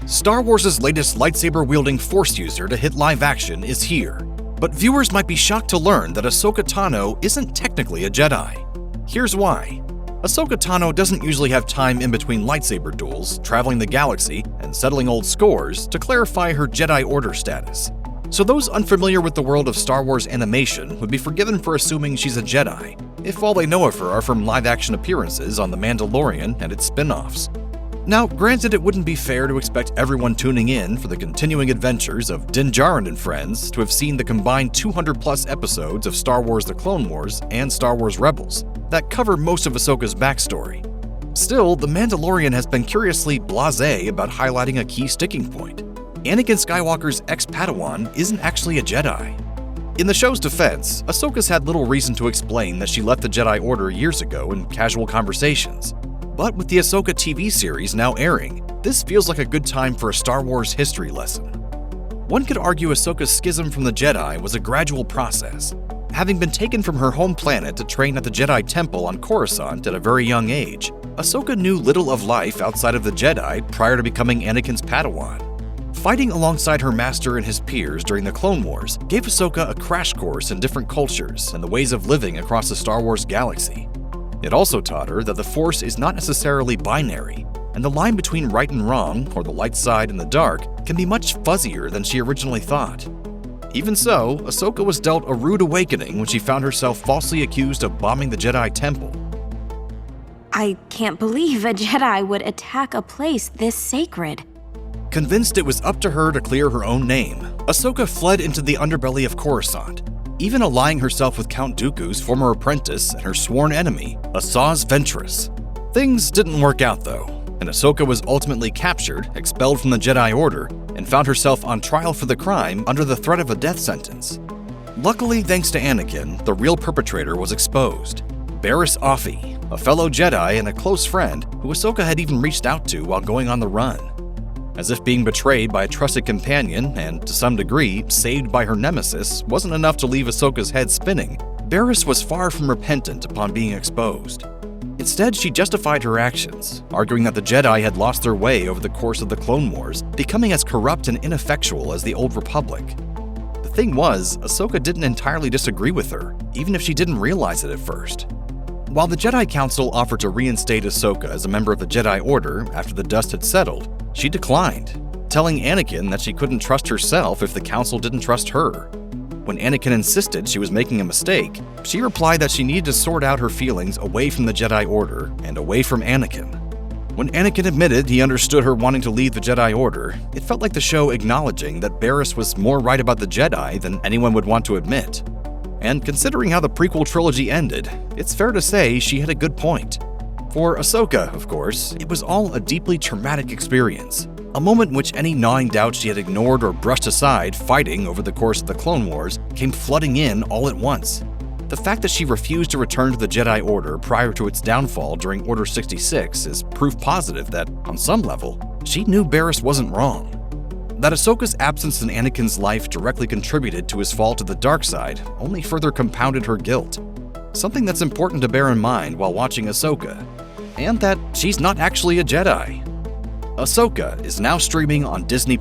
Star Wars' latest lightsaber-wielding Force user to hit live action is here. But viewers might be shocked to learn that Ahsoka Tano isn't technically a Jedi. Here's why. Ahsoka Tano doesn't usually have time in between lightsaber duels, traveling the galaxy, and settling old scores to clarify her Jedi Order status. So those unfamiliar with the world of Star Wars animation would be forgiven for assuming she's a Jedi, if all they know of her are from live-action appearances on The Mandalorian and its spin-offs. Now, granted, it wouldn't be fair to expect everyone tuning in for the continuing adventures of Din Djarin and friends to have seen the combined 200-plus episodes of Star Wars The Clone Wars and Star Wars Rebels that cover most of Ahsoka's backstory. Still, The Mandalorian has been curiously blasé about highlighting a key sticking point. Anakin Skywalker's ex-Padawan isn't actually a Jedi. In the show's defense, Ahsoka's had little reason to explain that she left the Jedi Order years ago in casual conversations. But with the Ahsoka TV series now airing, this feels like a good time for a Star Wars history lesson. One could argue Ahsoka's schism from the Jedi was a gradual process. Having been taken from her home planet to train at the Jedi Temple on Coruscant at a very young age, Ahsoka knew little of life outside of the Jedi prior to becoming Anakin's Padawan. Fighting alongside her master and his peers during the Clone Wars gave Ahsoka a crash course in different cultures and the ways of living across the Star Wars galaxy. It also taught her that the Force is not necessarily binary, and the line between right and wrong, or the light side and the dark, can be much fuzzier than she originally thought. Even so, Ahsoka was dealt a rude awakening when she found herself falsely accused of bombing the Jedi Temple. I can't believe a Jedi would attack a place this sacred. Convinced it was up to her to clear her own name, Ahsoka fled into the underbelly of Coruscant, even allying herself with Count Dooku's former apprentice and her sworn enemy, Asajj Ventress. Things didn't work out though, and Ahsoka was ultimately captured, expelled from the Jedi Order, and found herself on trial for the crime under the threat of a death sentence. Luckily, thanks to Anakin, the real perpetrator was exposed. Barriss Offee, a fellow Jedi and a close friend who Ahsoka had even reached out to while going on the run. As if being betrayed by a trusted companion and, to some degree, saved by her nemesis wasn't enough to leave Ahsoka's head spinning, Barriss was far from repentant upon being exposed. Instead, she justified her actions, arguing that the Jedi had lost their way over the course of the Clone Wars, becoming as corrupt and ineffectual as the Old Republic. The thing was, Ahsoka didn't entirely disagree with her, even if she didn't realize it at first. While the Jedi Council offered to reinstate Ahsoka as a member of the Jedi Order after the dust had settled, she declined, telling Anakin that she couldn't trust herself if the Council didn't trust her. When Anakin insisted she was making a mistake, she replied that she needed to sort out her feelings away from the Jedi Order and away from Anakin. When Anakin admitted he understood her wanting to leave the Jedi Order, it felt like the show acknowledging that Barriss was more right about the Jedi than anyone would want to admit. And considering how the prequel trilogy ended, it's fair to say she had a good point. For Ahsoka, of course, it was all a deeply traumatic experience, a moment in which any gnawing doubts she had ignored or brushed aside fighting over the course of the Clone Wars came flooding in all at once. The fact that she refused to return to the Jedi Order prior to its downfall during Order 66 is proof positive that, on some level, she knew Barriss wasn't wrong. That Ahsoka's absence in Anakin's life directly contributed to his fall to the dark side only further compounded her guilt. Something that's important to bear in mind while watching Ahsoka. And that she's not actually a Jedi. Ahsoka is now streaming on Disney+.